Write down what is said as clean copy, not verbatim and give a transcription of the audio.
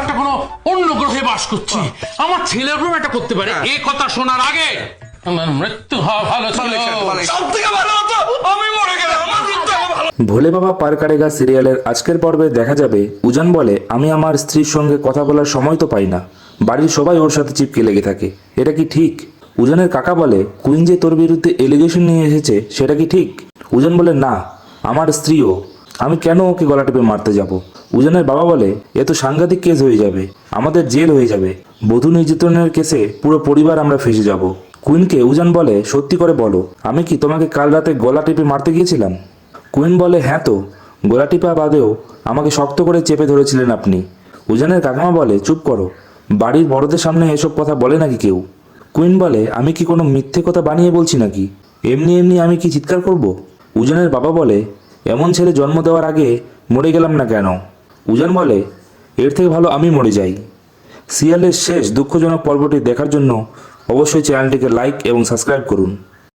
একটা কোনো অন্য গ্রহে বাস করছি, আমার ছেলেগুলো এটা করতে পারে, এ কথা শোনার আগে আমার মৃত্যু হওয়া ভালো ছিল। সব থেকে ভালো হতো আমি মরে গেলাম, আমার মৃত্যু হওয়া ভালো। ভোলে বাবা পার কাটেগা সিরিয়ালের আজকের পর্বে দেখা যাবে উজান বলে, আমি আমার স্ত্রীর সঙ্গে কথা বলার সময় তো পাই না, বাড়ির সবাই ওর সাথে চিপকে লেগে থাকে, এটা কি ঠিক? উজানের কাকা বলে, কুইন যে তোর বিরুদ্ধে এলিগেশন নিয়ে এসেছে সেটা কি ঠিক? উজান বলে, না, আমার স্ত্রীও, আমি কেন ওকে গলা টিপে মারতে যাব? উজানের বাবা বলে, এ তো সাংঘাতিক কেস হয়ে যাবে, আমাদের জেল হয়ে যাবে, বধূ নির্যাতনের কেসে পুরো পরিবার আমরা ফেঁসে যাব। কুইনকে উজান বলে, সত্যি করে বলো, আমি কি তোমাকে কাল রাতে গলা টিপে মারতে গিয়েছিলাম? কুইন বলে, হ্যাঁ তো, গলা টিপা বাদেও আমাকে শক্ত করে চেপে ধরেছিলেন আপনি। উজানের কাকিমা বলে, চুপ করো, বাড়ির বড়দের সামনে এসব কথা বলে নাকি কেউ? কুইন বলে, আমি কি কোনো মিথ্যে কথা বানিয়ে বলছি নাকি? এমনি এমনি আমি কি চিৎকার করব? উজানের বাবা বলে, এমন ছেলে জন্ম দেওয়ার আগে মরে গেলাম না কেন? উজান বলে, এর থেকে ভালো আমি মরে যাই। সিরিয়ালের শেষ দুঃখজনক পর্বটি দেখার জন্য অবশ্যই চ্যানেলটিকে লাইক এবং সাবস্ক্রাইব করুন।